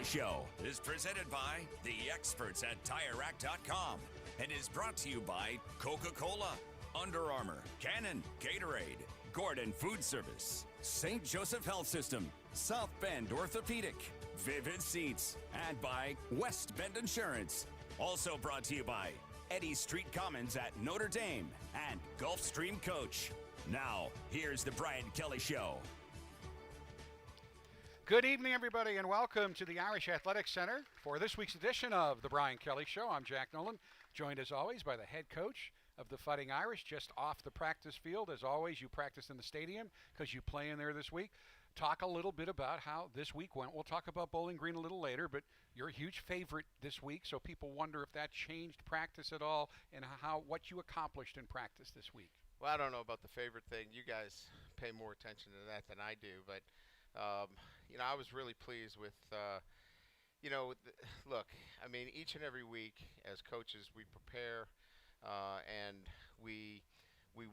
Kelly Show is presented by the experts at TireRack.com and is brought to you by Coca-Cola, Under Armour, Canon, Gatorade, Gordon Food Service, St. Joseph Health System, South Bend Orthopedic, Vivid Seats, and by West Bend Insurance. Also brought to you by Eddy Street Commons at Notre Dame and Gulfstream Coach. Now, here's the Brian Kelly Show. Good evening, everybody, and welcome to the Irish Athletic Center for this week's edition of the Brian Kelly Show. I'm Jack Nolan, joined as always by the head coach of the Fighting Irish, just off the practice field. As always, you practice in the stadium because you play in there this week. Talk a little bit about how this week went. We'll talk about Bowling Green a little later, but you're a huge favorite this week, so people wonder if that changed practice at all and what you accomplished in practice this week. Well, I don't know about the favorite thing. You guys pay more attention to that than I do, but I was really pleased with, look, I mean, each and every week as coaches we prepare and we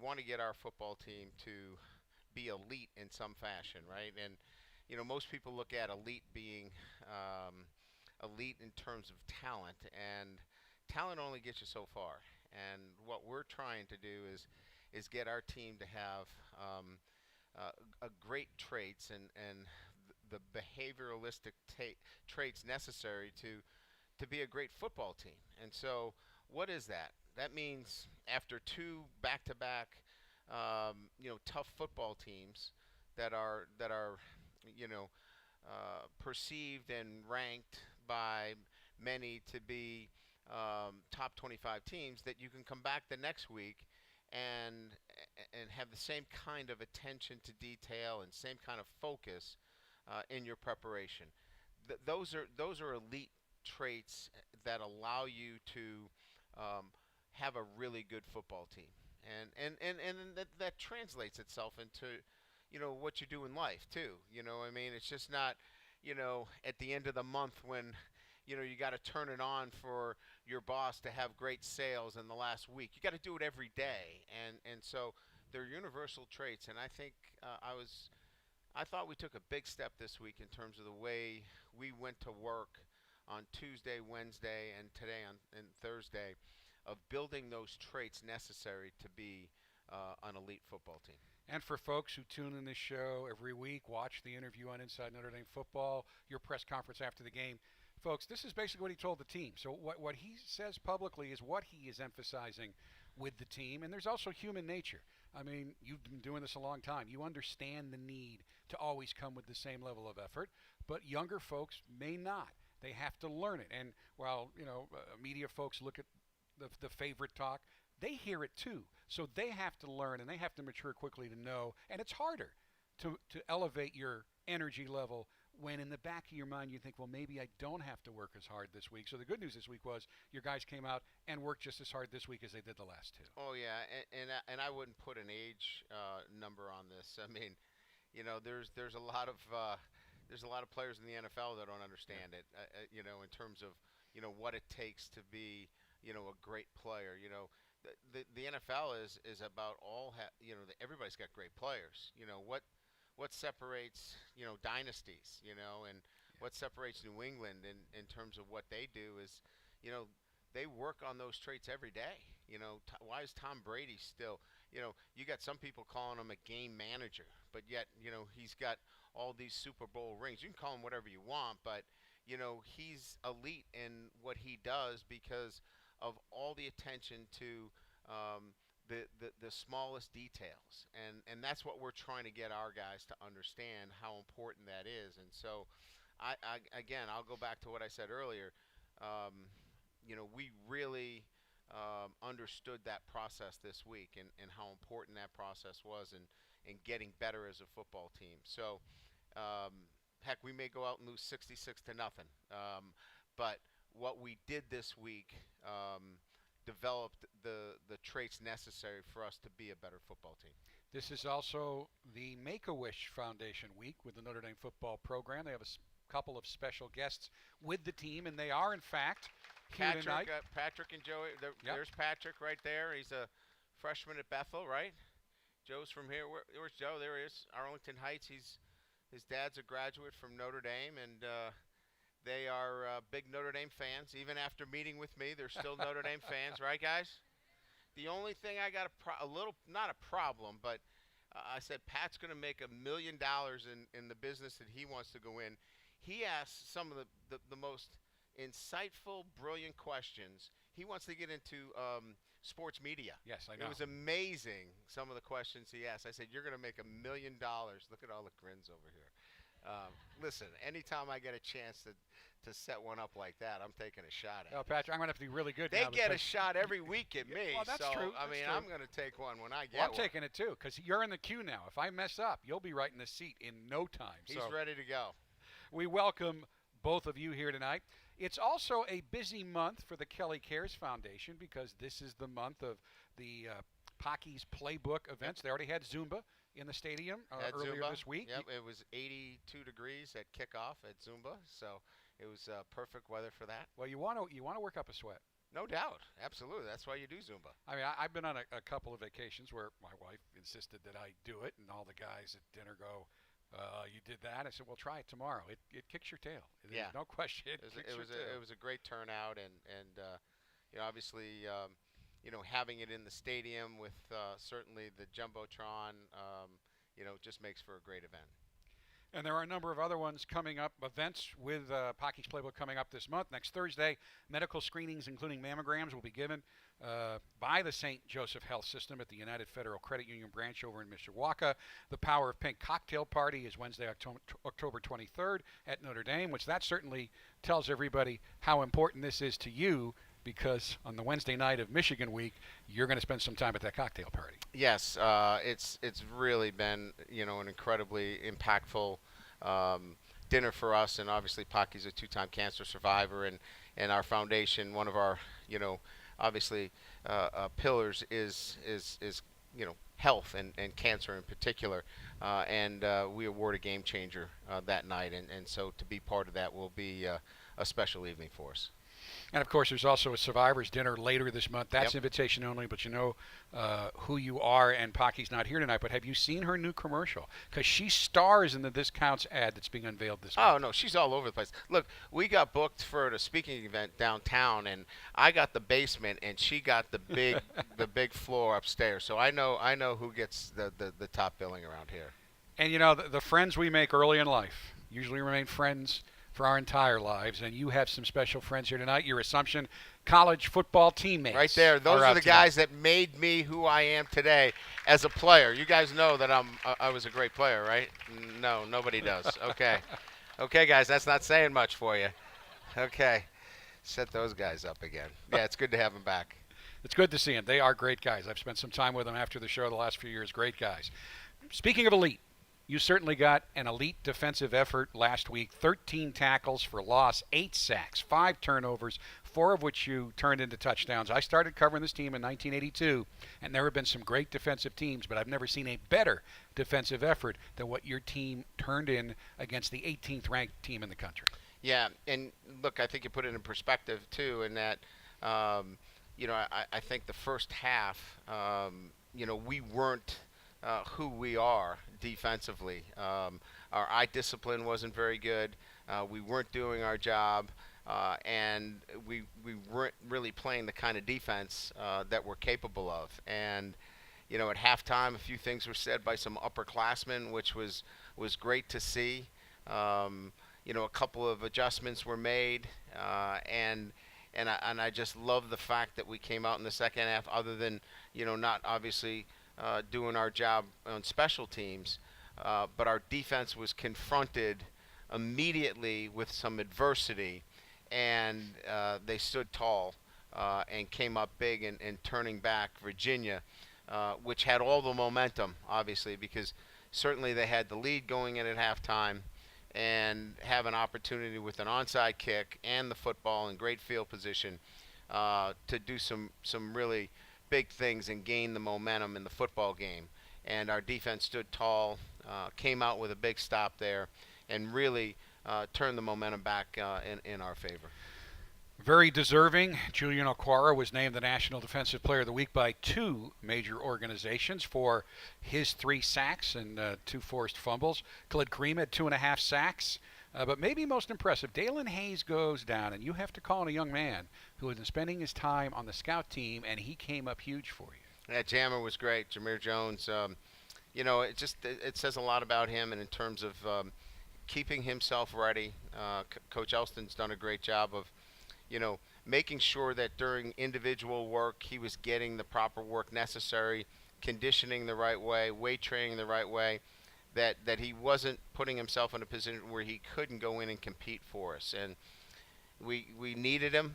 want to get our football team to be elite in some fashion, right? And, most people look at elite being elite in terms of talent, and talent only gets you so far. And what we're trying to do is get our team to have great traits and the behavioralistic traits necessary to be a great football team. And so what is that? That means after two back-to-back tough football teams that are perceived and ranked by many to be top 25 teams, that you can come back the next week and have the same kind of attention to detail and same kind of focus in your preparation. Those are elite traits that allow you to have a really good football team, and that translates itself into what you do in life too. I mean, it's just not at the end of the month when you got to turn it on for your boss to have great sales in the last week. You got to do it every day, and so they're universal traits. And I think I thought we took a big step this week in terms of the way we went to work on Tuesday, Wednesday, and today on Thursday, of building those traits necessary to be an elite football team. And for folks who tune in this show every week, watch the interview on Inside Notre Dame Football, your press conference after the game, folks, this is basically what he told the team. So what he says publicly is what he is emphasizing with the team. And there's also human nature. I mean, you've been doing this a long time. You understand the need to always come with the same level of effort, but younger folks may not. They have to learn it. And while, media folks look at the favorite talk, they hear it too. So they have to learn and they have to mature quickly to know. And it's harder to elevate your energy level when in the back of your mind you think, well, maybe I don't have to work as hard this week. So the good news this week was your guys came out and worked just as hard this week as they did the last two. Oh yeah, and I wouldn't put an age number on this. I mean, there's a lot of players in the NFL that don't understand it. In terms of what it takes to be a great player. The NFL is about everybody's got great players. What separates dynasties, and what separates New England in terms of what they do is they work on those traits every day. Why is Tom Brady still, you got some people calling him a game manager, but yet he's got all these Super Bowl rings. You can call him whatever you want, but he's elite in what he does because of all the attention to the smallest details, and that's what we're trying to get our guys to understand, how important that is. And so I'll go back to what I said earlier. We really understood that process this week and how important that process was in getting better as a football team. So heck, we may go out and lose 66-0, but what we did this week developed the traits necessary for us to be a better football team. This is also the Make-A-Wish Foundation week with the Notre Dame football program. They have a couple of special guests with the team, and they are, in fact, here tonight. Patrick and Joey. There's Patrick right there. He's a freshman at Bethel, right? Joe's from here. Where's Joe? There he is, Arlington Heights. His dad's a graduate from Notre Dame, and They are big Notre Dame fans. Even after meeting with me, they're still Notre Dame fans, right, guys? The only thing I got a little, not a problem, but I said Pat's going to make $1 million in the business that he wants to go in. He asked some of the most insightful, brilliant questions. He wants to get into sports media. Yes, I know. It was amazing, some of the questions he asked. I said, you're going to make $1 million. Look at all the grins over here. Listen, anytime I get a chance to set one up like that, I'm taking a shot at it. Patrick, I'm going to have to be really good They now. get a shot every week at me. Well, that's so, true. I mean, I'm going to take one when I get I'm one. taking it, too, because you're in the queue now. If I mess up, you'll be right in the seat in no time. He's ready to go. We welcome both of you here tonight. It's also a busy month for the Kelly Cares Foundation because this is the month of the Pocky's Playbook events. They already had Zumba in the stadium earlier Zumba. this week. Yep, it was 82 degrees at kickoff at Zumba, so it was perfect weather for that. Well, you want to work up a sweat. No doubt, absolutely. That's why you do Zumba. I mean, I've been on a couple of vacations where my wife insisted that I do it, and all the guys at dinner go, "You did that?" I said, "Well, try it tomorrow. It kicks your tail. Yeah, no question. It was a great turnout, and obviously. Having it in the stadium with certainly the Jumbotron, just makes for a great event. And there are a number of other ones coming up, events with Pocky's Playbook coming up this month. Next Thursday, medical screenings, including mammograms, will be given by the St. Joseph Health System at the United Federal Credit Union branch over in Mishawaka. The Power of Pink cocktail party is Wednesday, October 23rd at Notre Dame, which that certainly tells everybody how important this is to you, because on the Wednesday night of Michigan week, you're going to spend some time at that cocktail party. Yes, it's really been an incredibly impactful dinner for us, and obviously Pocky's a two-time cancer survivor, and our foundation, one of our obviously pillars is health and cancer in particular, and we award a game changer that night, and so to be part of that will be a special evening for us. And, of course, there's also a Survivors Dinner later this month. That's invitation only, but you know who you are, and Pocky's not here tonight. But have you seen her new commercial? Because she stars in the This Counts ad that's being unveiled this month. Oh, no, she's all over the place. Look, we got booked for a speaking event downtown, and I got the basement, and she got the big the big floor upstairs. So I know who gets the top billing around here. And, the friends we make early in life usually remain friends for our entire lives, and you have some special friends here tonight. Your Assumption college football teammates. Right there. Those are the guys that made me who I am today as a player. You guys know that I was a great player, right? No, nobody does. Okay. Okay, guys, that's not saying much for you. Okay. Set those guys up again. Yeah, it's good to have them back. It's good to see them. They are great guys. I've spent some time with them after the show the last few years. Great guys. Speaking of elite, you certainly got an elite defensive effort last week. 13 tackles for loss, 8 sacks, 5 turnovers, 4 of which you turned into touchdowns. I started covering this team in 1982, and there have been some great defensive teams, but I've never seen a better defensive effort than what your team turned in against the 18th ranked team in the country. Yeah, and look, I think you put it in perspective, too, in that, I think the first half, we weren't who we are defensively. Our eye discipline wasn't very good. We weren't doing our job, and we weren't really playing the kind of defense that we're capable of. And at halftime, a few things were said by some upperclassmen, which was great to see. A couple of adjustments were made, and I just love the fact that we came out in the second half, other than not obviously doing our job on special teams, but our defense was confronted immediately with some adversity, and they stood tall and came up big and turning back Virginia, which had all the momentum, obviously, because certainly they had the lead going in at halftime and have an opportunity with an onside kick and the football in great field position to do some really big things and gain the momentum in the football game. And our defense stood tall, came out with a big stop there, and really turned the momentum back in our favor. Very deserving. Julian Okwara was named the National Defensive Player of the Week by 2 major organizations for his 3 sacks and 2 forced fumbles. Khalid Kareem had 2.5 sacks. But maybe most impressive, Dalen Hayes goes down, and you have to call on a young man who has been spending his time on the scout team, and he came up huge for you. That jammer was great, Jameer Jones. It says a lot about him, and in terms of keeping himself ready. Coach Elston's done a great job of, making sure that during individual work he was getting the proper work necessary, conditioning the right way, weight training the right way, that he wasn't putting himself in a position where he couldn't go in and compete for us. And we needed him.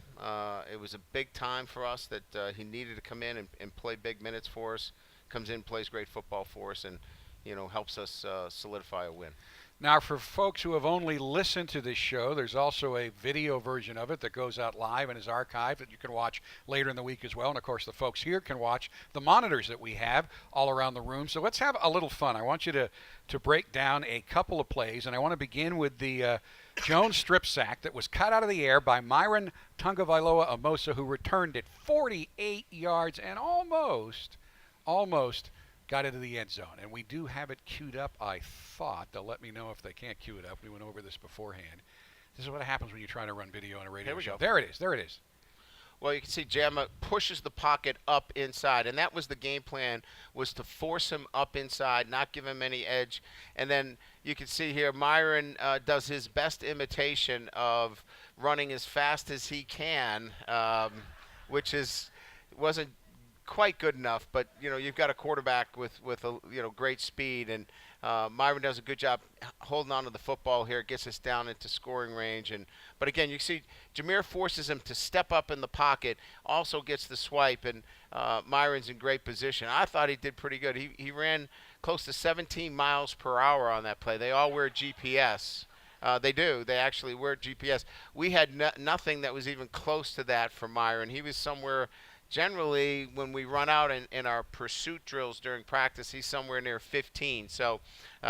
It was a big time for us that he needed to come in and play big minutes for us. Comes in, plays great football for us, and helps us solidify a win. Now, for folks who have only listened to this show, there's also a video version of it that goes out live and is archived that you can watch later in the week as well. And, of course, the folks here can watch the monitors that we have all around the room. So let's have a little fun. I want you to break down a couple of plays, and I want to begin with the Jones strip sack that was cut out of the air by Myron Tungavailoa Amosa, who returned it 48 yards and almost got into the end zone. And we do have it queued up, I thought. They'll let me know if they can't queue it up. We went over this beforehand. This is what happens when you're trying to run video on a radio show. There it is. Well, you can see Jamma pushes the pocket up inside, and that was the game plan, was to force him up inside, not give him any edge. And then you can see here Myron does his best imitation of running as fast as he can, which wasn't quite good enough, but you've got a quarterback with a great speed, and Myron does a good job holding on to the football here, gets us down into scoring range. But again, you see Jameer forces him to step up in the pocket, also gets the swipe, and Myron's in great position. I thought he did pretty good. He ran close to 17 miles per hour on that play. They all wear GPS. They do. They actually wear GPS. We had nothing that was even close to that for Myron. He was somewhere. Generally, when we run out in our pursuit drills during practice, he's somewhere near 15. So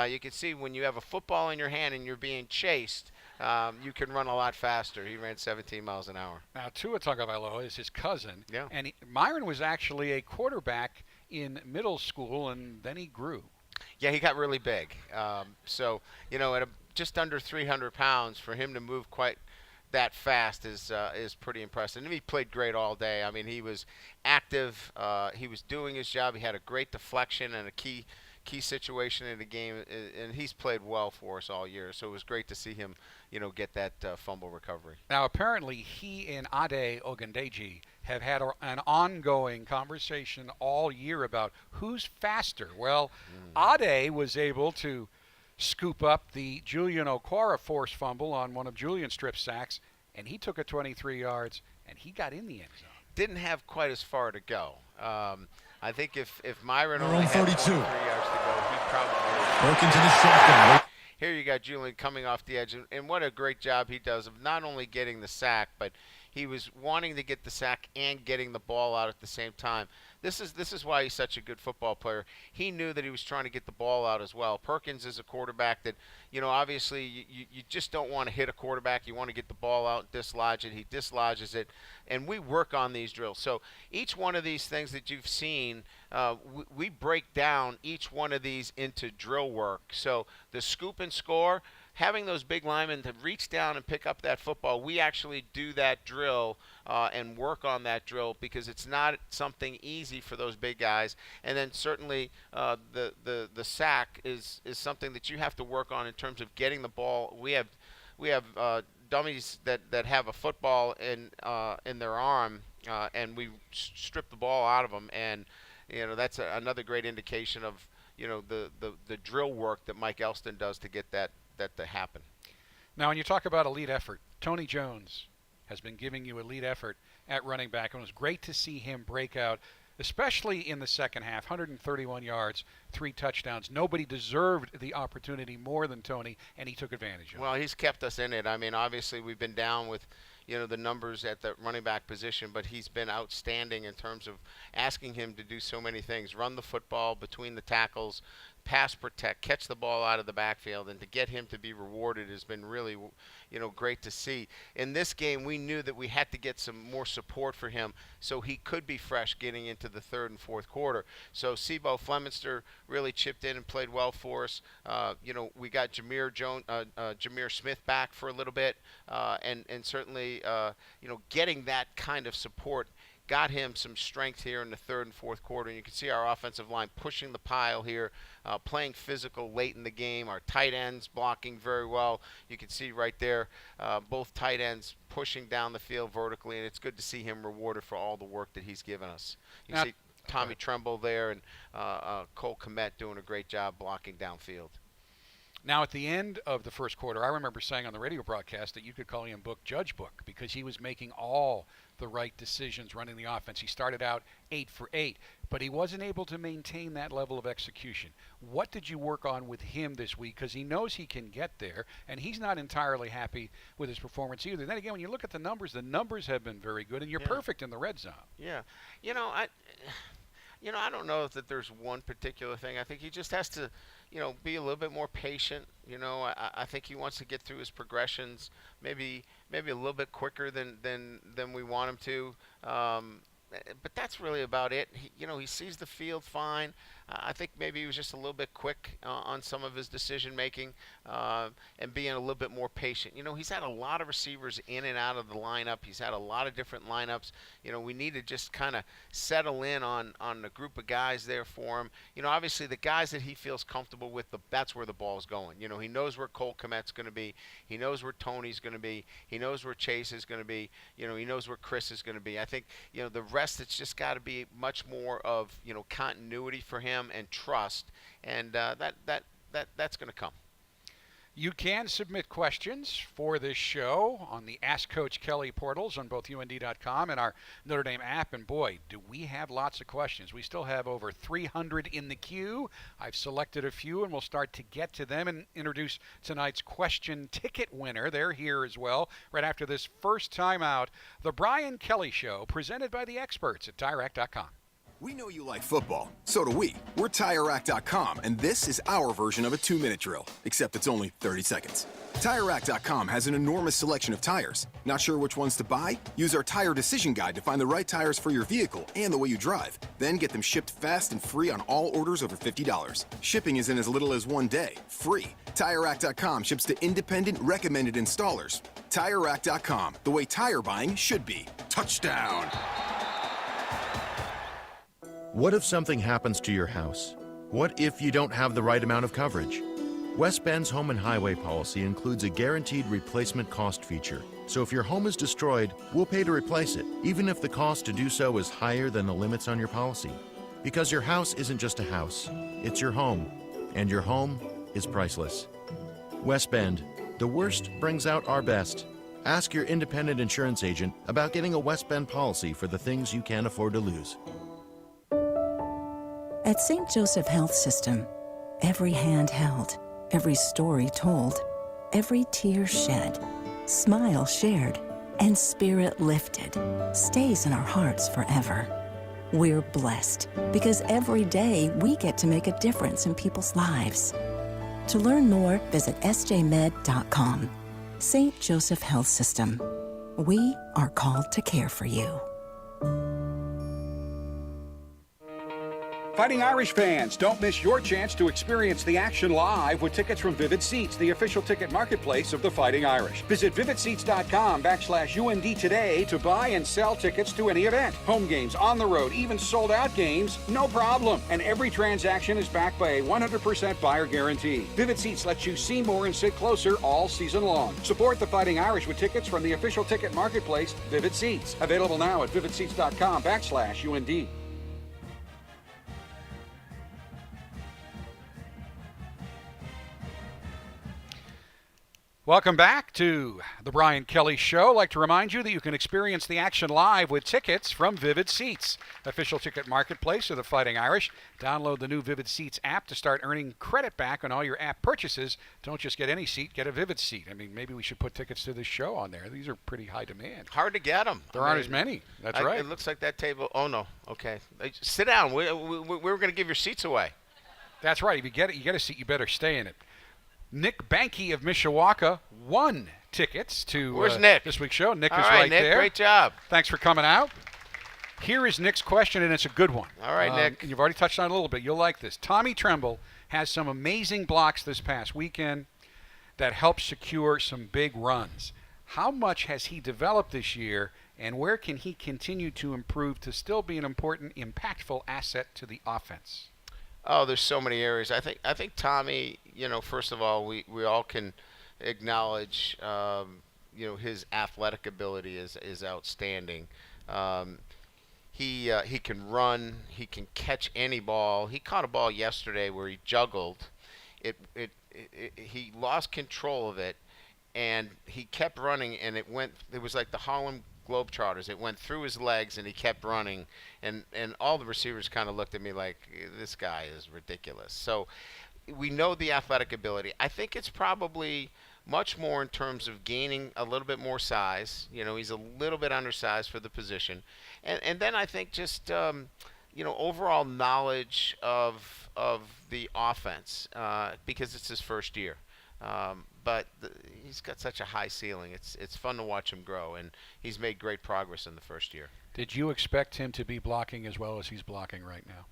you can see when you have a football in your hand and you're being chased, you can run a lot faster. He ran 17 miles an hour. Now, Tua Tagovailoa is his cousin. Yeah. And Myron was actually a quarterback in middle school, and then he grew. Yeah, he got really big. At just under 300 pounds, for him to move quite that fast is pretty impressive. And he played great all day. I mean, he was active. He was doing his job. He had a great deflection and a key situation in the game, and he's played well for us all year. So it was great to see him, get that fumble recovery. Now, apparently, he and Ade Ogundeji have had an ongoing conversation all year about who's faster. Well, Ade was able to scoop up the Julian Okwara forced fumble on one of Julian's strip sacks, and he took it 23 yards, and he got in the end zone. Didn't have quite as far to go. I think if Myron only had 3 yards to go, he probably working to the shotgun. Here you got Julian coming off the edge, and what a great job he does of not only getting the sack, but he was wanting to get the sack and getting the ball out at the same time. This is why he's such a good football player. He knew that he was trying to get the ball out as well. Perkins is a quarterback that, obviously you just don't want to hit a quarterback. You want to get the ball out, dislodge it. He dislodges it, and we work on these drills. So each one of these things that you've seen, we break down each one of these into drill work. So the scoop and score, having those big linemen to reach down and pick up that football, we actually do that drill and work on that drill because it's not something easy for those big guys. And then certainly the sack is something that you have to work on in terms of getting the ball. We have dummies that have a football in their arm, and we strip the ball out of them. And that's another great indication of the drill work that Mike Elston does to get that to happen. Now, when you talk about elite effort, Tony Jones has been giving you elite effort at running back, and it was great to see him break out, especially in the second half. 131 yards, 3 touchdowns. Nobody deserved the opportunity more than Tony, and he took advantage of it. Well, he's kept us in it. I mean, obviously we've been down with the numbers at the running back position, but he's been outstanding in terms of asking him to do so many things. Run the football between the tackles, pass protect, catch the ball out of the backfield, and to get him to be rewarded has been really, great to see. In this game, we knew that we had to get some more support for him so he could be fresh getting into the third and fourth quarter. So Sebo Fleminster really chipped in and played well for us. We got Jameer Smith back for a little bit, and certainly, getting that kind of support got him some strength here in the third and fourth quarter. And you can see our offensive line pushing the pile here, playing physical late in the game. Our tight ends blocking very well. You can see right there, both tight ends pushing down the field vertically, and it's good to see him rewarded for all the work that he's given us. You see Tommy Tremble there and Cole Kmet doing a great job blocking downfield. Now, at the end of the first quarter, I remember saying on the radio broadcast that you could call him Judge Book, because he was making all the right decisions running the offense. He started out 8 for 8, but he wasn't able to maintain that level of execution. What did you work on with him this week? Because he knows he can get there, and he's not entirely happy with his performance either. Then again, when you look at the numbers have been very good, and you're perfect in the red zone. Yeah. I don't know that there's one particular thing. I think he just has to, be a little bit more patient. I think he wants to get through his progressions maybe a little bit quicker than we want him to. But that's really about it. He sees the field fine. I think maybe he was just a little bit quick on some of his decision making and being a little bit more patient. He's had a lot of receivers in and out of the lineup. He's had a lot of different lineups. We need to just kind of settle in on the group of guys there for him. Obviously the guys that he feels comfortable with, that's where the ball's going. He knows where Cole Kmet's going to be. He knows where Tony's going to be. He knows where Chase is going to be. He knows where Chris is going to be. I think, the rest, it's just got to be much more of, continuity for him and trust, and that's going to come. You can submit questions for this show on the Ask Coach Kelly portals on both UND.com and our Notre Dame app. And boy, do we have lots of questions. We still have over 300 in the queue. I've selected a few, and we'll start to get to them and introduce tonight's question ticket winner. They're here as well right after this first time out. The Brian Kelly Show, presented by the experts at TireRack.com. We know you like football. So do we. We're TireRack.com, and this is our version of a 2-minute drill, except it's only 30 seconds. TireRack.com has an enormous selection of tires. Not sure which ones to buy? Use our tire decision guide to find the right tires for your vehicle and the way you drive. Then get them shipped fast and free on all orders over $50. Shipping is in as little as 1 day. Free. TireRack.com ships to independent, recommended installers. TireRack.com, the way tire buying should be. Touchdown! What if something happens to your house? What if you don't have the right amount of coverage? West Bend's Home and Highway policy includes a guaranteed replacement cost feature. So if your home is destroyed, we'll pay to replace it, even if the cost to do so is higher than the limits on your policy. Because your house isn't just a house, it's your home. And your home is priceless. West Bend, the worst brings out our best. Ask your independent insurance agent about getting a West Bend policy for the things you can't afford to lose. At St. Joseph Health System, every hand held, every story told, every tear shed, smile shared, and spirit lifted stays in our hearts forever. We're blessed because every day we get to make a difference in people's lives. To learn more, visit sjmed.com. St. Joseph Health System. We are called to care for you. Fighting Irish fans, don't miss your chance to experience the action live with tickets from Vivid Seats, the official ticket marketplace of the Fighting Irish. Visit vividseats.com/UND today to buy and sell tickets to any event. Home games, on the road, even sold-out games, no problem. And every transaction is backed by a 100% buyer guarantee. Vivid Seats lets you see more and sit closer all season long. Support the Fighting Irish with tickets from the official ticket marketplace, Vivid Seats. Available now at vividseats.com/UND. Welcome back to the Brian Kelly Show. I'd like to remind you that you can experience the action live with tickets from Vivid Seats, official ticket marketplace of the Fighting Irish. Download the new Vivid Seats app to start earning credit back on all your app purchases. Don't just get any seat, get a Vivid Seat. I mean, maybe we should put tickets to this show on there. These are pretty high demand. Hard to get them. There aren't as many. That's right. It looks like that table. Oh, no. Okay. Sit down. We were going to give your seats away. That's right. If you get a seat, you better stay in it. Nick Banky of Mishawaka won tickets to Where's Nick? This week's show. Nick All is right, Nick, there. Great job. Thanks for coming out. Here is Nick's question, and it's a good one. All right, Nick. You've already touched on it a little bit. You'll like this. Tommy Tremble has some amazing blocks this past weekend that helped secure some big runs. How much has he developed this year, and where can he continue to improve to still be an important, impactful asset to the offense? Oh, there's so many areas. I think Tommy, first of all, we all can acknowledge, his athletic ability is outstanding. He can run. He can catch any ball. He caught a ball yesterday where he juggled. He lost control of it, and he kept running, and it was like the Harlem Globetrotters. It went through his legs, and he kept running, and all the receivers kind of looked at me like, this guy is ridiculous. So we know the athletic ability. I think it's probably much more in terms of gaining a little bit more size. He's a little bit undersized for the position. And then I think just, overall knowledge of the offense because it's his first year. But he's got such a high ceiling. It's fun to watch him grow, and he's made great progress in the first year. Did you expect him to be blocking as well as he's blocking right now?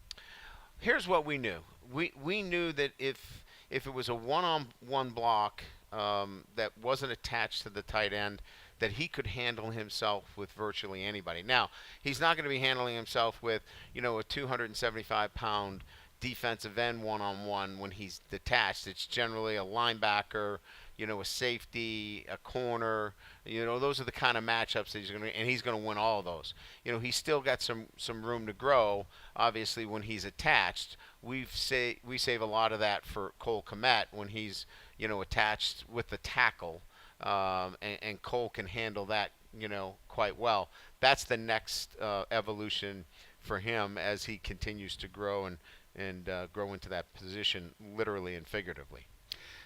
Here's what we knew. We knew that if it was a one-on-one block that wasn't attached to the tight end, that he could handle himself with virtually anybody. Now, he's not going to be handling himself with, a 275-pound defensive end one-on-one when he's detached. It's generally a linebacker, a safety, a corner. Those are the kind of matchups that he's going to win all of those. He's still got some room to grow, obviously, when he's attached. We save a lot of that for Cole Kmet when he's, attached with the tackle. And Cole can handle that, quite well. That's the next evolution for him as he continues to grow and grow into that position, literally and figuratively.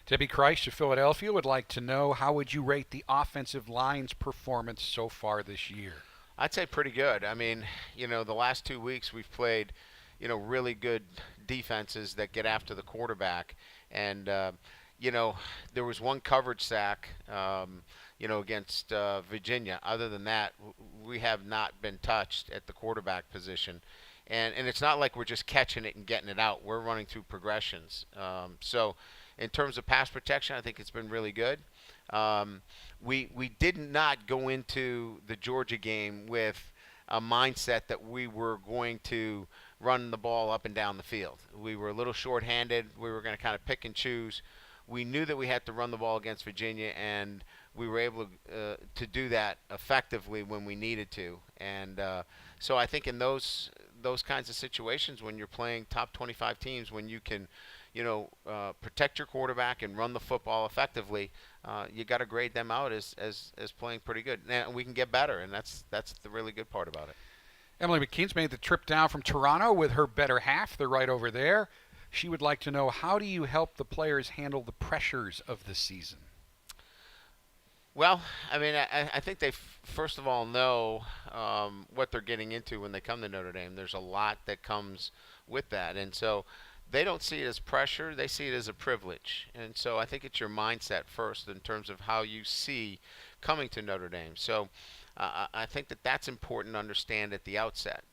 Debbie Christ of Philadelphia would like to know, how would you rate the offensive line's performance so far this year? I'd say pretty good. I mean, the last 2 weeks we've played, really good defenses that get after the quarterback. And, there was one coverage sack, against Virginia. Other than that, we have not been touched at the quarterback position. And it's not like we're just catching it and getting it out. We're running through progressions. So in terms of pass protection, I think it's been really good. We did not go into the Georgia game with a mindset that we were going to run the ball up and down the field. We were a little shorthanded. We were going to kind of pick and choose. We knew that we had to run the ball against Virginia, and we were able to do that effectively when we needed to. And so I think in those kinds of situations, when you're playing top 25 teams, when you can, protect your quarterback and run the football effectively, you got to grade them out as playing pretty good. Now we can get better, and that's the really good part about it. Emily McKean's made the trip down from Toronto with her better half. They're right over there. She would like to know, how do you help the players handle the pressures of the season? Well, I mean, I think they first of all know what they're getting into when they come to Notre Dame. There's a lot that comes with that, and so they don't see it as pressure. They see it as a privilege. And so I think it's your mindset first in terms of how you see coming to Notre Dame. So I think that's important to understand at the outset.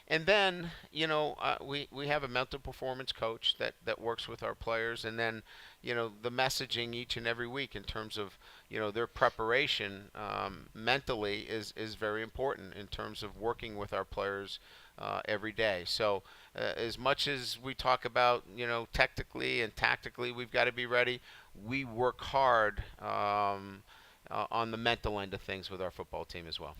And then, we have a mental performance coach that works with our players. And then, the messaging each and every week in terms of, their preparation mentally is very important in terms of working with our players every day. So as much as we talk about, technically and tactically, we've got to be ready. We work hard on the mental end of things with our football team as well.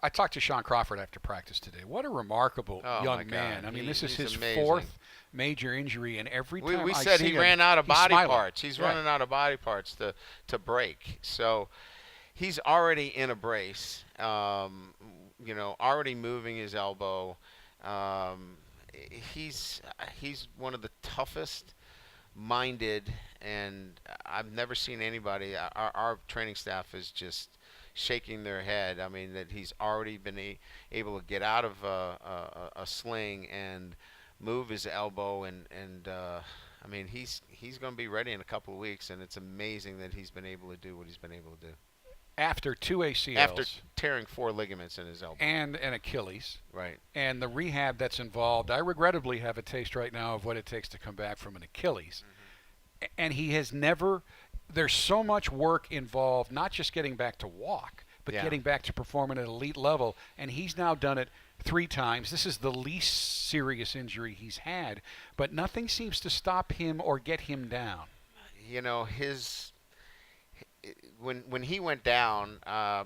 I talked to Sean Crawford after practice today. What a remarkable young man. I mean, this is his fourth major injury, and every time we I said see he him, ran out of body smiling. parts. He's running out of body parts to break. So he's already in a brace, already moving his elbow. He's one of the toughest minded, and I've never seen anybody. Our training staff is just shaking their head. I mean, that he's already been able to get out of a sling and move his elbow, and I mean, he's going to be ready in a couple of weeks, and it's amazing that he's been able to do what he's been able to do. After 2 ACLs. After tearing 4 ligaments in his elbow. And an Achilles. Right. And the rehab that's involved. I regrettably have a taste right now of what it takes to come back from an Achilles. Mm-hmm. And he has never, there's so much work involved, not just getting back to walk, but getting back to perform at an elite level. And he's now done it 3 times. This is the least serious injury he's had, but nothing seems to stop him or get him down. You know, when he went down, I'll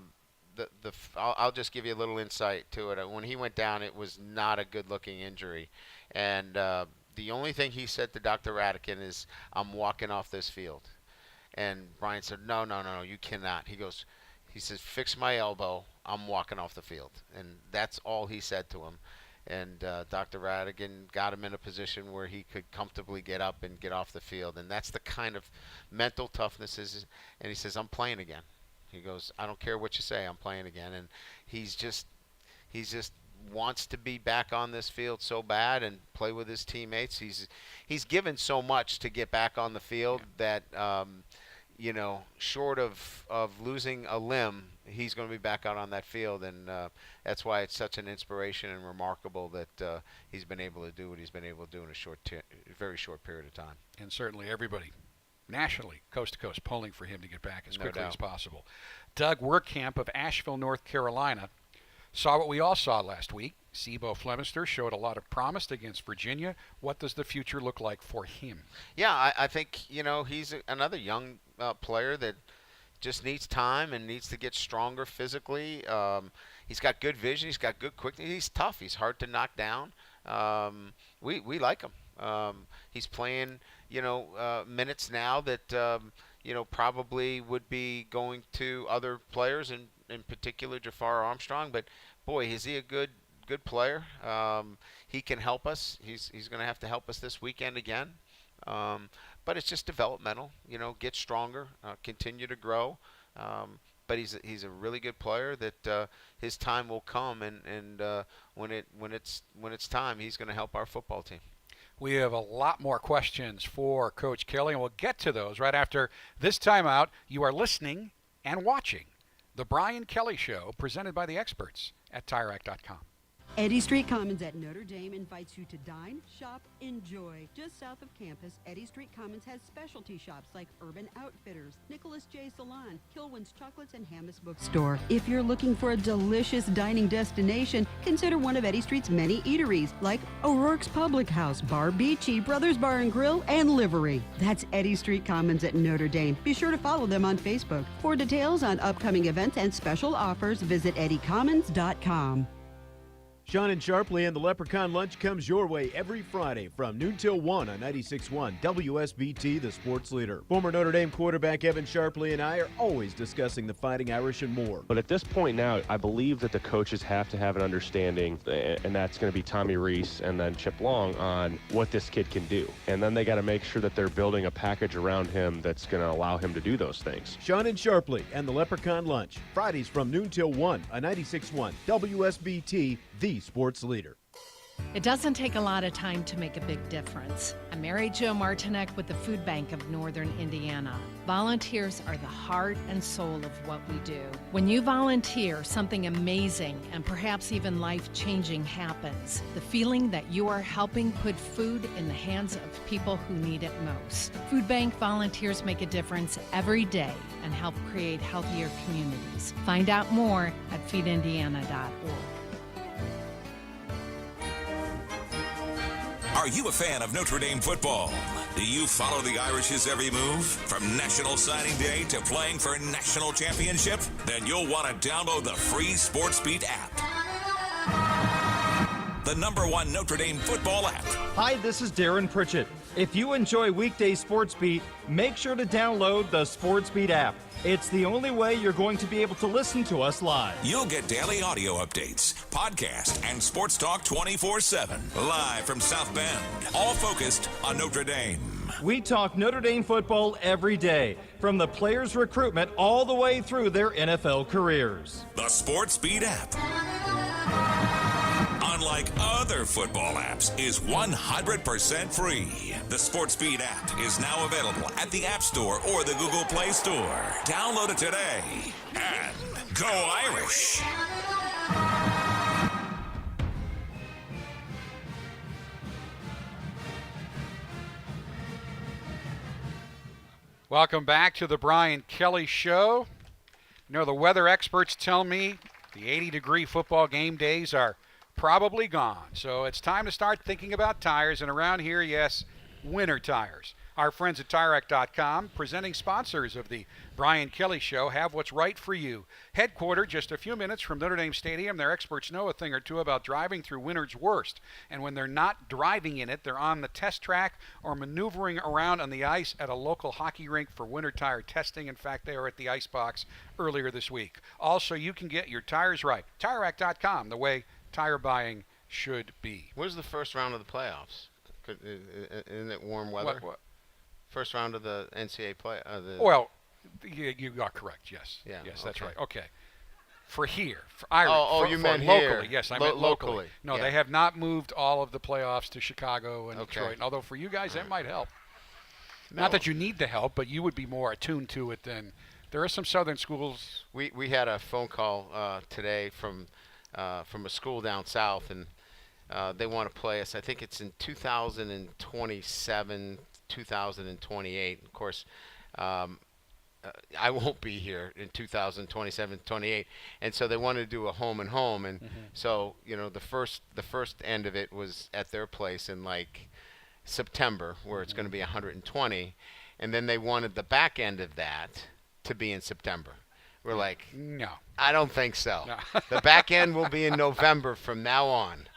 just give you a little insight to it. When he went down, it was not a good-looking injury, and the only thing he said to Dr. Radican is, "I'm walking off this field." And Brian said, "No, you cannot." He says, "Fix my elbow. I'm walking off the field," and that's all he said to him. And Dr. Radigan got him in a position where he could comfortably get up and get off the field, and that's the kind of mental toughness is. And he says, "I'm playing again." He goes, "I don't care what you say, I'm playing again." And he's just wants to be back on this field so bad and play with his teammates. He's given so much to get back on the field that you know, short of losing a limb, he's going to be back out on that field, and that's why it's such an inspiration and remarkable that he's been able to do what he's been able to do in a very short period of time. And certainly everybody, nationally, coast to coast, pulling for him to get back as quickly as possible. Doug Werkamp of Asheville, North Carolina, saw what we all saw last week. Sebo Flemister showed a lot of promise against Virginia. What does the future look like for him? Yeah, I think, you know, he's another young player that just needs time and needs to get stronger physically. He's got good vision. He's got good quickness. He's tough. He's hard to knock down. We like him. He's playing, you know, minutes now that, you know, probably would be going to other players, in particular Jafar Armstrong. But, boy, is he a good player. He can help us. He's going to have to help us this weekend again. But it's just developmental, you know, get stronger, continue to grow. But he's a really good player that his time will come, and when it's time, he's going to help our football team. We have a lot more questions for Coach Kelly, and we'll get to those right after this timeout. You are listening and watching The Brian Kelly Show, presented by the experts at TireRack.com. Eddy Street Commons at Notre Dame invites you to dine, shop, enjoy. Just south of campus, Eddy Street Commons has specialty shops like Urban Outfitters, Nicholas J. Salon, Kilwin's Chocolates, and Hammis Bookstore. If you're looking for a delicious dining destination, consider one of Eddy Street's many eateries like O'Rourke's Public House, Bar Beachy, Brothers Bar and Grill, and Livery. That's Eddy Street Commons at Notre Dame. Be sure to follow them on Facebook. For details on upcoming events and special offers, visit eddycommons.com. Sean and Sharpley and the Leprechaun Lunch comes your way every Friday from noon till 1 on 96.1 WSBT, the sports leader. Former Notre Dame quarterback Evan Sharpley and I are always discussing the Fighting Irish and more. But at this point now, I believe that the coaches have to have an understanding, and that's going to be Tommy Rees and then Chip Long, on what this kid can do. And then they got to make sure that they're building a package around him that's going to allow him to do those things. Sean and Sharpley and the Leprechaun Lunch, Fridays from noon till 1 on 96.1 WSBT, the sports leader. It doesn't take a lot of time to make a big difference. I'm Mary Jo Martinek with the Food Bank of Northern Indiana. Volunteers are the heart and soul of what we do. When you volunteer, something amazing and perhaps even life-changing happens. The feeling that you are helping put food in the hands of people who need it most. Food Bank volunteers make a difference every day and help create healthier communities. Find out more at feedindiana.org. Are you a fan of Notre Dame football? Do you follow the Irish's every move? From National Signing Day to playing for a national championship? Then you'll want to download the free SportsBeat app. The #1 Notre Dame football app. Hi, this is Darren Pritchett. If you enjoy weekday SportsBeat, make sure to download the SportsBeat app. It's the only way you're going to be able to listen to us live. You'll get daily audio updates, podcast, and sports talk 24/7. Live from South Bend. All focused on Notre Dame. We talk Notre Dame football every day, from the players' recruitment all the way through their NFL careers. The SportsBeat app. unlike other football apps, is 100% free. The SportsBeat app is now available at the App Store or the Google Play Store. Download it today and go Irish! Welcome back to the Brian Kelly Show. You know, the weather experts tell me the 80-degree football game days are probably gone. So it's time to start thinking about tires. And around here, yes, winter tires. Our friends at TireRack.com, presenting sponsors of the Brian Kelly Show, have what's right for you. Headquartered just a few minutes from Notre Dame Stadium, their experts know a thing or two about driving through winter's worst. And when they're not driving in it, they're on the test track or maneuvering around on the ice at a local hockey rink for winter tire testing. In fact, they were at the ice box earlier this week. Also, you can get your tires right. TireRack.com, the way tire buying should be. Where's the first round of the playoffs? Isn't it warm weather? What? First round of the NCAA play. Well, you are correct. Yes. Yeah. Yes, that's okay. right. Okay. For here, for Irish. You for meant locally. here. Yes, I meant locally. No, yeah. They have not moved all of the playoffs to Chicago and Okay. Detroit. Although for you guys, that might help. No. Not that you need the help, but you would be more attuned to it than there are some southern schools. We had a phone call today from a school down south, and they want to play us. I think it's in 2027, 2028. Of course, I won't be here in 2027, 28, and so they wanted to do a home and home, and so the first end of it was at their place in like September, where it's going to be 120, and then they wanted the back end of that to be in September. We're like, no, I don't think so. No. The back end will be in November from now on.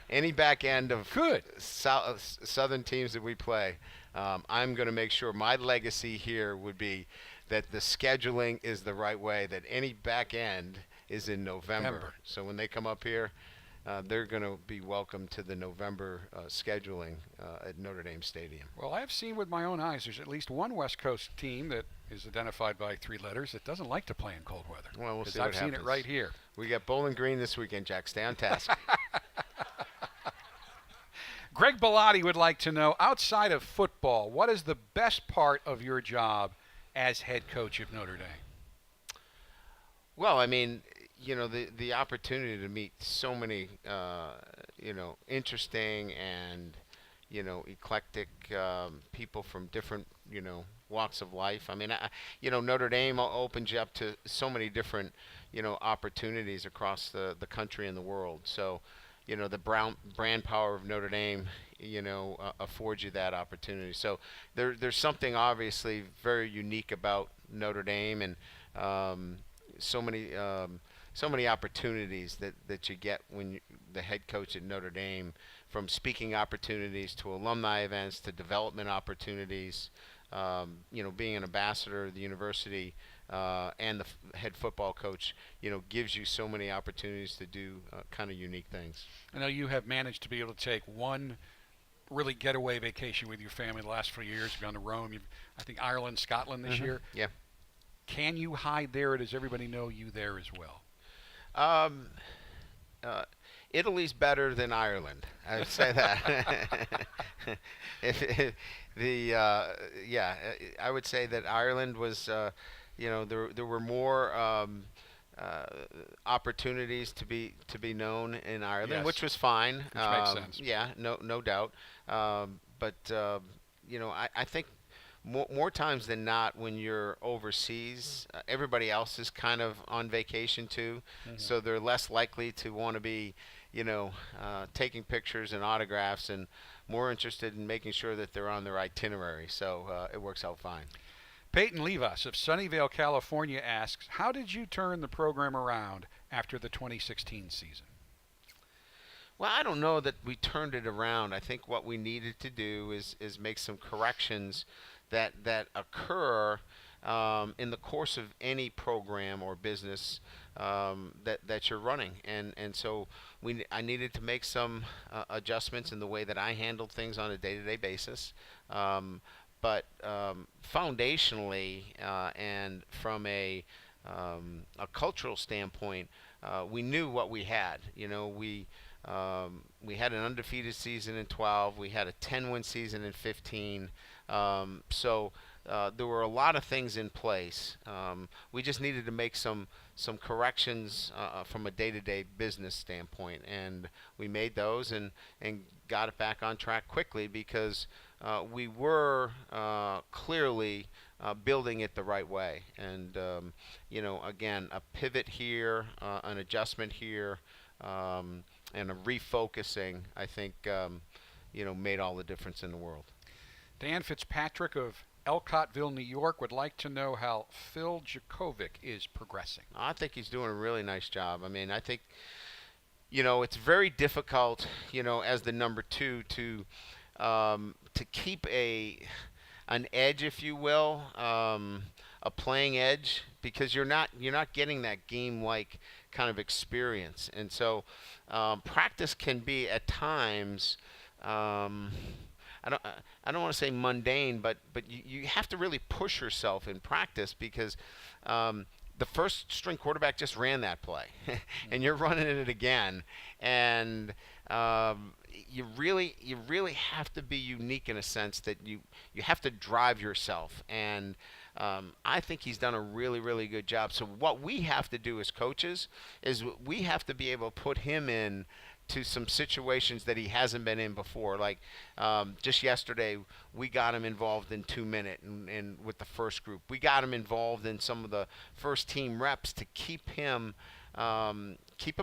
Any back end of good southern teams that we play, I'm going to make sure my legacy here would be that the scheduling is the right way, that any back end is in November. So when they come up here, they're going to be welcome to the November scheduling at Notre Dame Stadium. Well, I've seen with my own eyes there's at least one West Coast team that is identified by 3 letters that doesn't like to play in cold weather. Well, we'll see what I've seen it right here. We got Bowling Green this weekend, Jack. Stay on task. Greg Bellotti would like to know, outside of football, what is the best part of your job as head coach of Notre Dame? Well, I mean, the opportunity to meet so many, interesting and, eclectic people from different, walks of life. I mean, Notre Dame opens you up to so many different, opportunities across the country and the world. So, the brand power of Notre Dame, affords you that opportunity. So there's something obviously very unique about Notre Dame, and so many opportunities that you get when you're the head coach at Notre Dame, from speaking opportunities to alumni events to development opportunities. Being an ambassador of the university and the head football coach, gives you so many opportunities to do kind of unique things. I know you have managed to be able to take one really getaway vacation with your family the last few years. You've gone to Rome, I think Ireland, Scotland this year. Yeah. Can you hide there, or does everybody know you there as well? Italy's better than Ireland. I would say that. I would say that Ireland was, there were more opportunities to be known in Ireland, yes, which was fine. Which makes sense. Yeah, no doubt. I think more times than not, when you're overseas, everybody else is kind of on vacation too, so they're less likely to want to be, taking pictures and autographs, and more interested in making sure that they're on their itinerary. So it works out fine. Peyton Levas of Sunnyvale, California asks, how did you turn the program around after the 2016 season? Well, I don't know that we turned it around. I think what we needed to do is make some corrections that occur in the course of any program or business that you're running, and so I needed to make some adjustments in the way that I handled things on a day-to-day basis. But foundationally and from a cultural standpoint, we knew what we had. We We had an undefeated season in 12. We had a 10-win season in 15. So there were a lot of things in place. We just needed to make some corrections from a day-to-day business standpoint, and we made those and got it back on track quickly because we were clearly building it the right way. And again, a pivot here, an adjustment here, and a refocusing, I think, made all the difference in the world. Dan Fitzpatrick of Elcottville, New York, would like to know how Phil Jakovic is progressing. I think he's doing a really nice job. I mean, I think, it's very difficult, as the number 2 to keep an edge, if you will, a playing edge, because you're not getting that game-like kind of experience, and so practice can be at times. I don't want to say mundane, but you have to really push yourself in practice because the first string quarterback just ran that play, and you're running it again, and you really have to be unique in a sense that you have to drive yourself, and I think he's done a really, really good job. So what we have to do as coaches is we have to be able to put him in to some situations that he hasn't been in before. Like just yesterday, we got him involved in 2-minute and with the first group. We got him involved in some of the first team reps to keep him